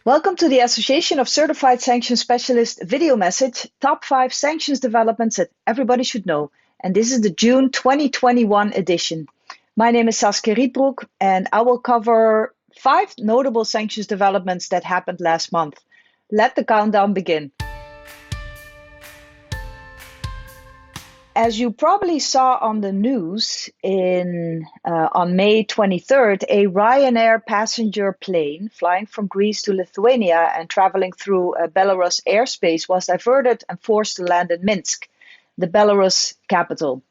Welcome to the Association of Certified Sanctions Specialists video message, Top 5 Sanctions Developments that Everybody Should Know. And this is the June 2021 edition. My name is Saskia Rietbroek, and I will cover 5 notable sanctions developments that happened last month. Let the countdown begin. As you probably saw on the news on May 23rd, a Ryanair passenger plane flying from Greece to Lithuania and traveling through Belarus airspace was diverted and forced to land in Minsk, the Belarus capital.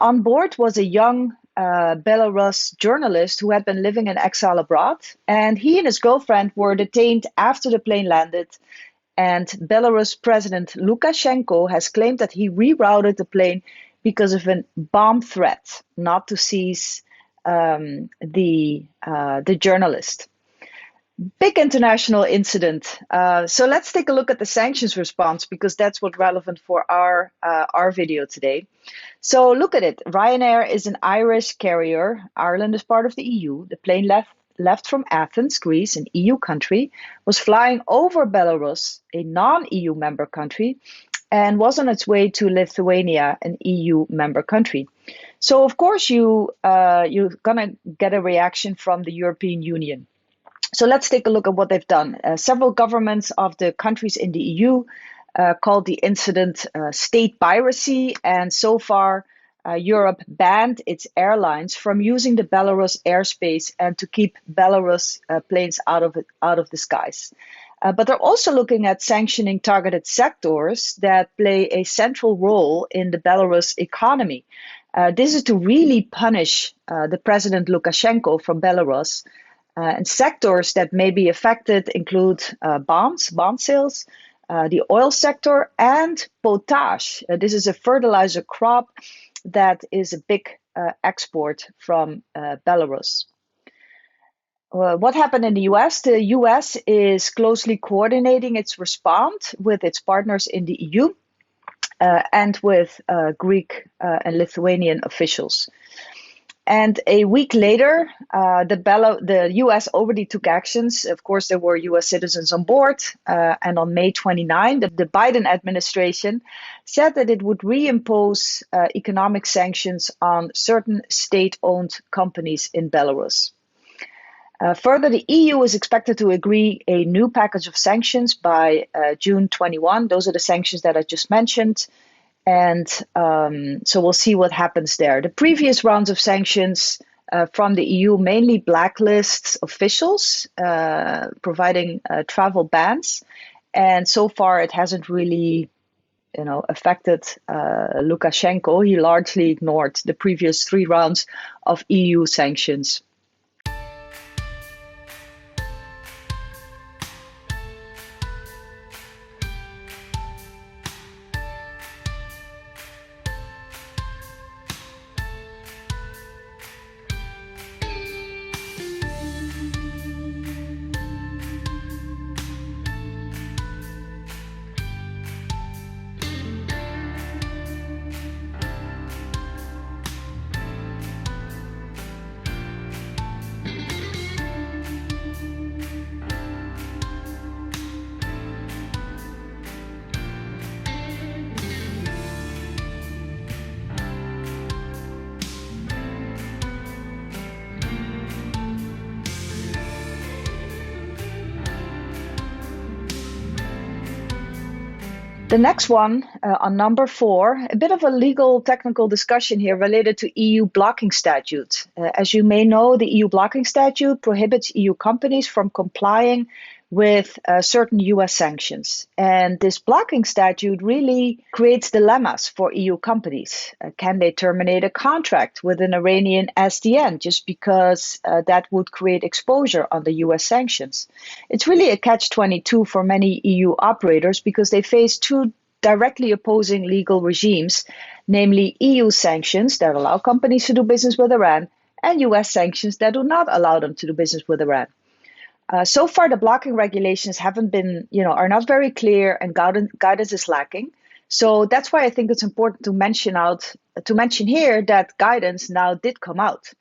On board was a young Belarus journalist who had been living in exile abroad, and he and his girlfriend were detained after the plane landed. And Belarus President Lukashenko has claimed that he rerouted the plane because of a bomb threat, not to seize the journalist. Big international incident. So let's take a look at the sanctions response, because that's what's relevant for our video today. So look at it. Ryanair is an Irish carrier. Ireland is part of the EU. The plane left from Athens, Greece, an EU country, was flying over Belarus, a non-EU member country, and was on its way to Lithuania, an EU member country. So of course you're gonna get a reaction from the European Union. So let's take a look at what they've done. Several governments of the countries in the EU called the incident state piracy, and so far Europe banned its airlines from using the Belarus airspace and to keep Belarus planes out of the skies. But they're also looking at sanctioning targeted sectors that play a central role in the Belarus economy. This is to really punish the President Lukashenko from Belarus. And sectors that may be affected include bond sales, the oil sector, and potash. This is a fertilizer crop that is a big export from Belarus. What happened in the US? The US is closely coordinating its response with its partners in the EU and with Greek and Lithuanian officials. And a week later, the US already took actions. Of course, there were US citizens on board. And on May 29, the Biden administration said that it would reimpose economic sanctions on certain state-owned companies in Belarus. Further, the EU is expected to agree a new package of sanctions by June 21. Those are the sanctions that I just mentioned. And so we'll see what happens there. The previous rounds of sanctions from the EU mainly blacklists officials, providing travel bans. And so far, it hasn't really, affected Lukashenko. He largely ignored the previous 3 rounds of EU sanctions. The next one, on number 4, a bit of a legal technical discussion here related to EU blocking statute. As you may know, the EU blocking statute prohibits EU companies from complying with certain US sanctions. And this blocking statute really creates dilemmas for EU companies. Can they terminate a contract with an Iranian SDN just because that would create exposure on the US sanctions? It's really a catch-22 for many EU operators because they face 2 directly opposing legal regimes, namely EU sanctions that allow companies to do business with Iran and US sanctions that do not allow them to do business with Iran. So far, the blocking regulations haven't been, are not very clear, and guidance is lacking. So that's why I think it's important to mention here that guidance now did come out.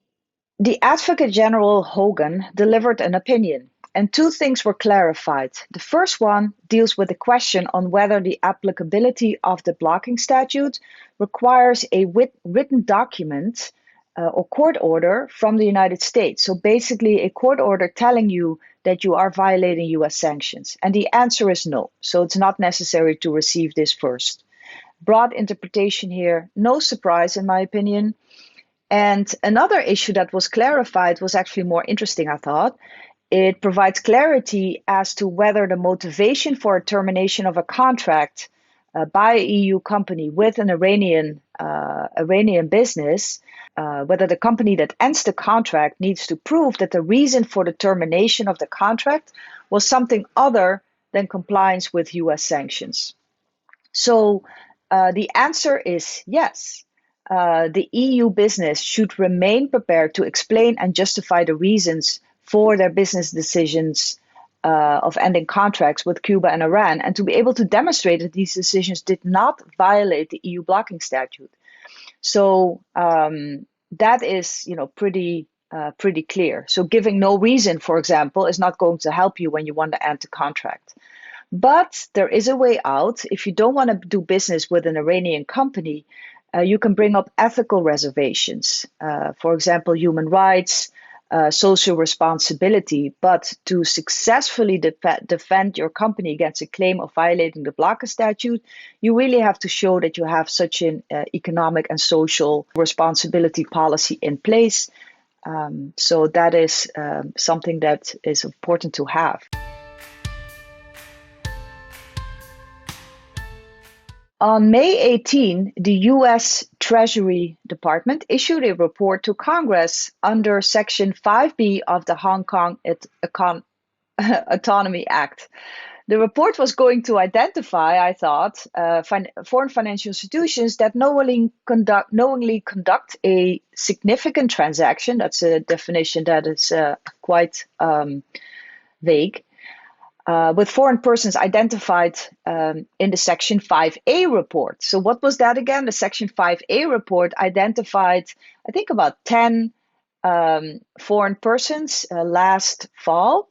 The Advocate General Hogan delivered an opinion, and two things were clarified. The first one deals with the question on whether the applicability of the blocking statute requires a written document or court order from the United States. So basically a court order telling you that you are violating US sanctions. And the answer is no. So it's not necessary to receive this first. Broad interpretation here, no surprise in my opinion. And another issue that was clarified was actually more interesting, I thought. It provides clarity as to whether the motivation for a termination of a contract by an EU company with an Iranian business, whether the company that ends the contract needs to prove that the reason for the termination of the contract was something other than compliance with US sanctions. So the answer is yes. The EU business should remain prepared to explain and justify the reasons for their business decisions of ending contracts with Cuba and Iran, and to be able to demonstrate that these decisions did not violate the EU blocking statute. So that is, pretty clear. So giving no reason, for example, is not going to help you when you want to end the contract. But there is a way out. If you don't want to do business with an Iranian company, you can bring up ethical reservations, for example, human rights, social responsibility. But to successfully defend your company against a claim of violating the blocker statute, you really have to show that you have such an economic and social responsibility policy in place. So that is something that is important to have. On May 18, the U.S. Treasury Department issued a report to Congress under Section 5B of the Hong Kong Autonomy Act. The report was going to identify, I thought, foreign financial institutions that knowingly conduct a significant transaction. That's a definition that is quite vague. With foreign persons identified in the Section 5A report. So what was that again? The Section 5A report identified, I think, about 10 foreign persons last fall.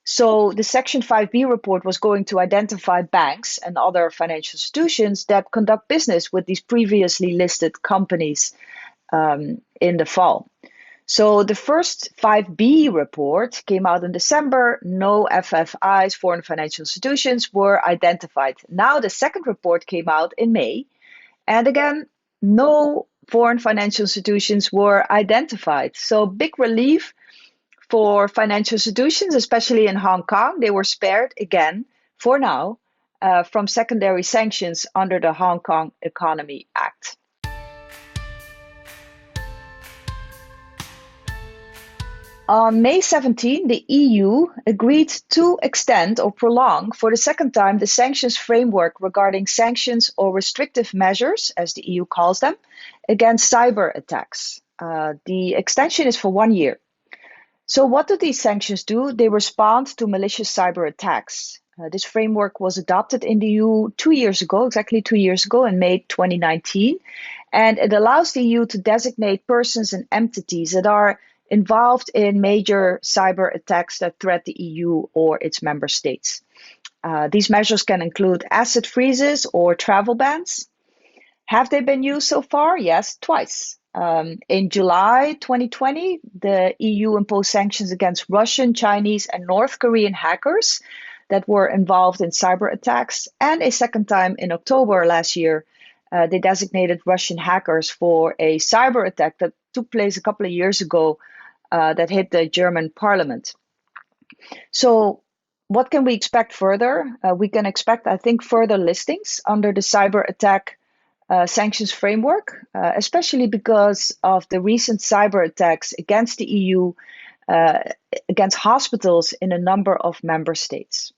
So the Section 5B report was going to identify banks and other financial institutions that conduct business with these previously listed companies in the fall. So the first 5B report came out in December. No FFIs, foreign financial institutions, were identified. Now the second report came out in May. And again, no foreign financial institutions were identified. So big relief for financial institutions, especially in Hong Kong. They were spared again, for now, from secondary sanctions under the Hong Kong Economy Act. On May 17, the EU agreed to extend or prolong for the second time the sanctions framework regarding sanctions or restrictive measures, as the EU calls them, against cyber attacks. The extension is for 1 year. So what do these sanctions do? They respond to malicious cyber attacks. This framework was adopted in the EU 2 years ago, exactly 2 years ago, in May 2019. And it allows the EU to designate persons and entities that are involved in major cyber attacks that threat the EU or its member states. These measures can include asset freezes or travel bans. Have they been used so far? Yes, twice. In July 2020, the EU imposed sanctions against Russian, Chinese, and North Korean hackers that were involved in cyber attacks. And a second time in October last year, they designated Russian hackers for a cyber attack that took place a couple of years ago that hit the German parliament. So what can we expect further? We can expect, I think, further listings under the cyber attack sanctions framework, especially because of the recent cyber attacks against the EU, against hospitals in a number of member states.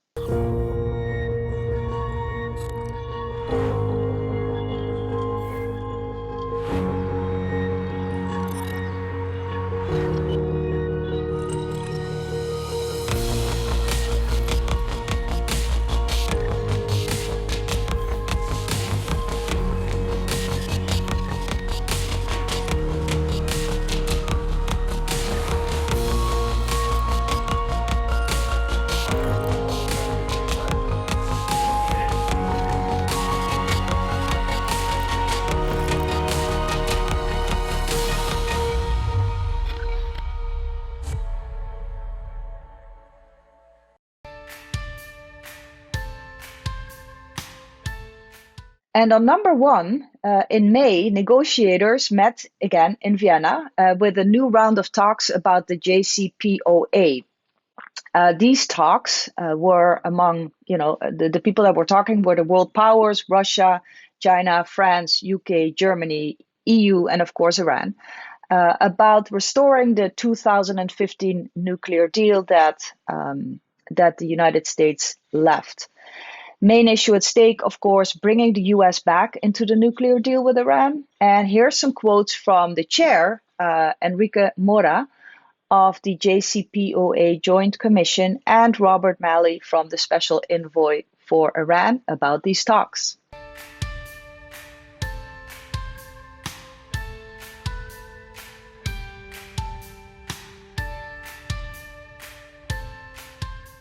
And on number one, in May, negotiators met again in Vienna with a new round of talks about the JCPOA. These talks were among, the people that were talking were the world powers, Russia, China, France, UK, Germany, EU, and of course Iran, about restoring the 2015 nuclear deal that the United States left. Main issue at stake, of course, bringing the US back into the nuclear deal with Iran. And here's some quotes from the chair, Enrique Mora, of the JCPOA Joint Commission, and Robert Malley from the Special Envoy for Iran about these talks.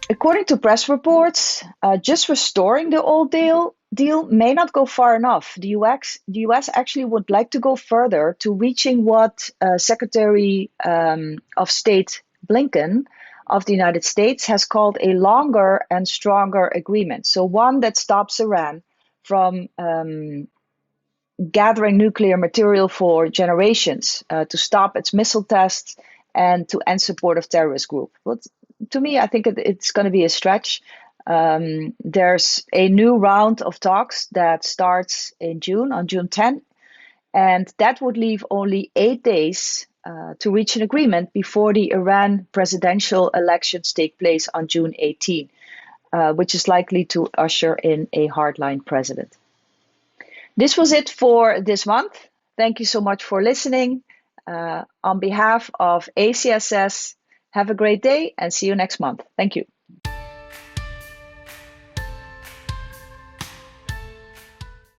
According to press reports, just restoring the old deal may not go far enough. The US actually would like to go further to reaching what Secretary of State Blinken of the United States has called a longer and stronger agreement. So one that stops Iran from gathering nuclear material for generations, to stop its missile tests, and to end support of terrorist groups. But to me, I think it's going to be a stretch. There's a new round of talks that starts in June, on June 10th, and that would leave only 8 days to reach an agreement before the Iran presidential elections take place on June 18, which is likely to usher in a hardline president. This was it for this month. Thank you so much for listening. On behalf of ACSS, have a great day and see you next month. Thank you.